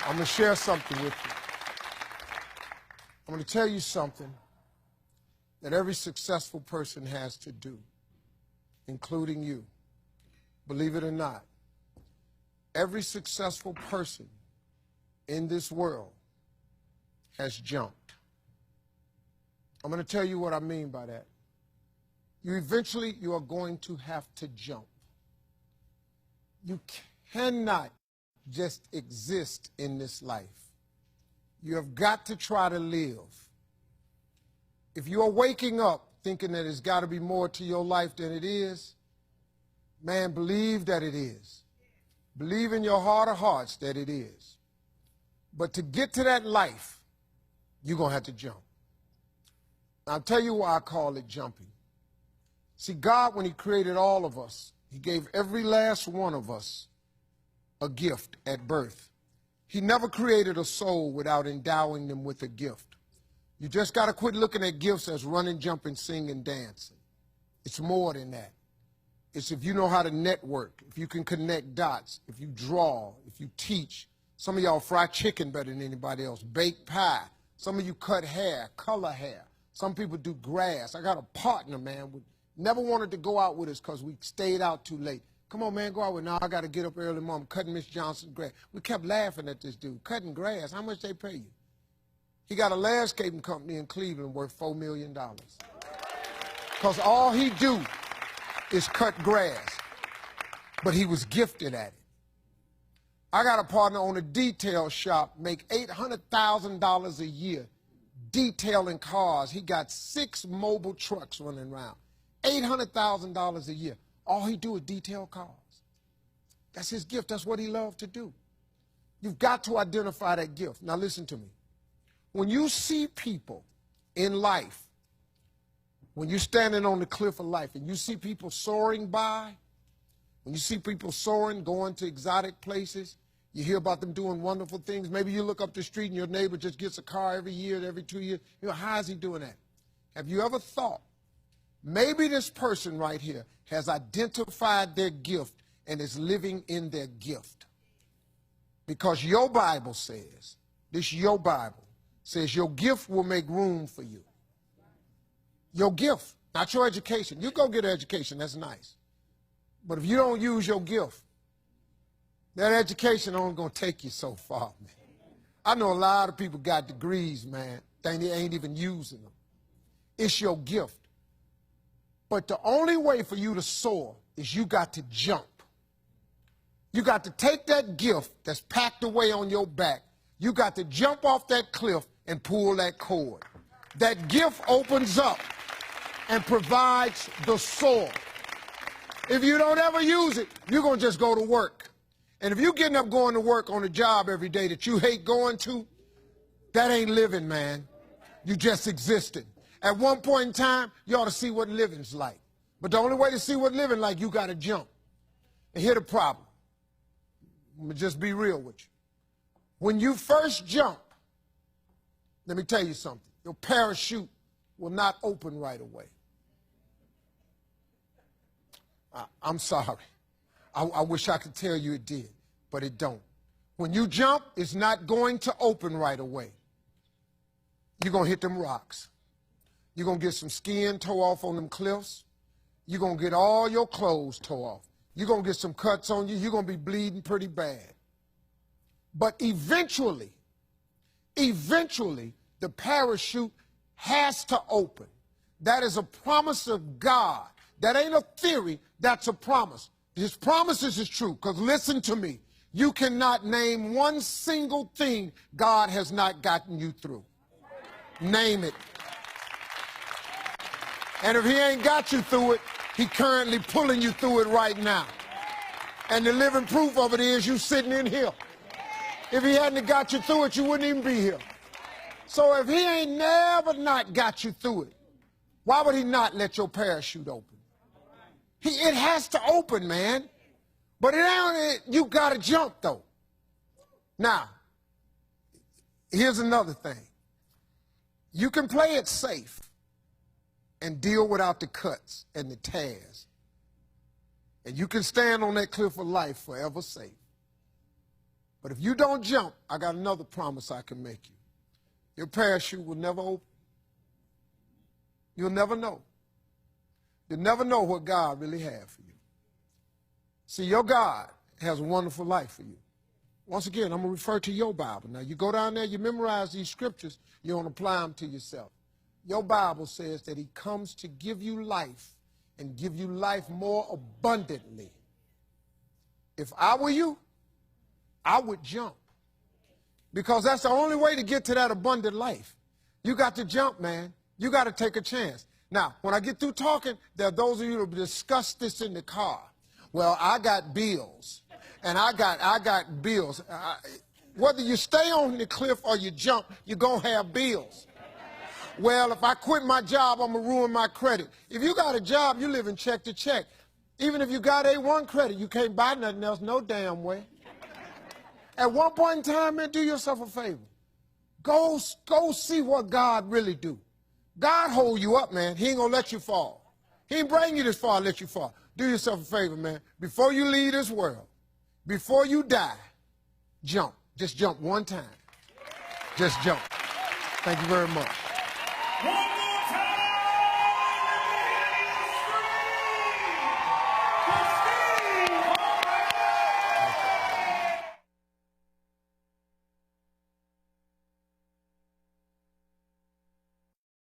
I'm going to share something with you. I'm going to tell you something that every successful person has to do, including you. Believe it or not, every successful person in this world has jumped. I'm going to tell you what I mean by that. You are going to have to jump. You cannot just exist in this life. You have got to try to live. If you are waking up thinking that there's got to be more to your life than it is, man, believe that it is. Believe in your heart of hearts that it is. But to get to that life, you're going to have to jump. I'll tell you why I call it jumping. See, God, when he created all of us, he gave every last one of us a gift at birth. He never created a soul without endowing them with a gift. You just got to quit looking at gifts as running, jumping, singing, dancing. It's more than that. It's if you know how to network, if you can connect dots, if you draw, if you teach. Some of y'all fry chicken better than anybody else, bake pie. Some of you cut hair, color hair. Some people do grass. I got a partner, man, who never wanted to go out with us because we stayed out too late. Come on, man, go out with me. Now I got to get up early, Mom, cutting Miss Johnson's grass. We kept laughing at this dude, cutting grass. How much they pay you? He got a landscaping company in Cleveland worth $4 million. Because all he do is cut grass. But he was gifted at it. I got a partner on a detail shop, make $800,000 a year detailing cars. He got 6 mobile trucks running around. $800,000 a year. All he do is detail cars. That's his gift. That's what he loved to do. You've got to identify that gift. Now listen to me. When you see people in life, when you're standing on the cliff of life and you see people soaring by, when you see people soaring, going to exotic places, you hear about them doing wonderful things. Maybe you look up the street and your neighbor just gets a car every year, every 2 years. You know, how is he doing that? Have you ever thought, maybe this person right here has identified their gift and is living in their gift? Because your Bible says, your Bible says your gift will make room for you. Your gift, not your education. You go get an education, that's nice. But if you don't use your gift, that education only going to take you so far, man. I know a lot of people got degrees, man. They ain't even using them. It's your gift. But the only way for you to soar is you got to jump. You got to take that gift that's packed away on your back. You got to jump off that cliff and pull that cord. That gift opens up and provides the soar. If you don't ever use it, you're going to just go to work. And if you're getting up going to work on a job every day that you hate going to, that ain't living, man. You just existed. At one point in time, you ought to see what living's like. But the only way to see what living like, you got to jump. And here's the problem. Let me just be real with you. When you first jump, let me tell you something. Your parachute will not open right away. I'm sorry. I wish I could tell you it did, but it don't. When you jump, it's not going to open right away. You're going to hit them rocks. You're going to get some skin tore off on them cliffs. You're going to get all your clothes tore off. You're going to get some cuts on you. You're going to be bleeding pretty bad. But eventually, the parachute has to open. That is a promise of God. That ain't a theory, that's a promise. His promises is true, because listen to me. You cannot name one single thing God has not gotten you through. Name it. And if he ain't got you through it, he currently pulling you through it right now. And the living proof of it is you sitting in here. If he hadn't got you through it, you wouldn't even be here. So if he ain't never not got you through it, why would he not let your parachute open? It has to open, man. But you got to jump, though. Now, here's another thing. You can play it safe and deal without the cuts and the tears. And you can stand on that cliff of life forever safe. But if you don't jump, I got another promise I can make you. Your parachute will never open. You'll never know. You'll never know what God really has for you. See, your God has a wonderful life for you. Once again, I'm going to refer to your Bible. Now, you go down there, you memorize these scriptures, you don't apply them to yourself. Your Bible says that he comes to give you life and give you life more abundantly. If I were you, I would jump. Because that's the only way to get to that abundant life. You got to jump, man. You got to take a chance. Now, when I get through talking, there are those of you who discuss this in the car. Well, I got bills, and I got bills. Whether you stay on the cliff or you jump, you're going to have bills. Well, if I quit my job, I'm going to ruin my credit. If you got a job, you live in check to check. Even if you got A1 credit, you can't buy nothing else no damn way. At one point in time, man, do yourself a favor. Go see what God really do. God hold you up, man. He ain't going to let you fall. He ain't bring you this far to let you fall. Do yourself a favor, man. Before you leave this world, before you die, jump. Just jump one time. Just jump. Thank you very much.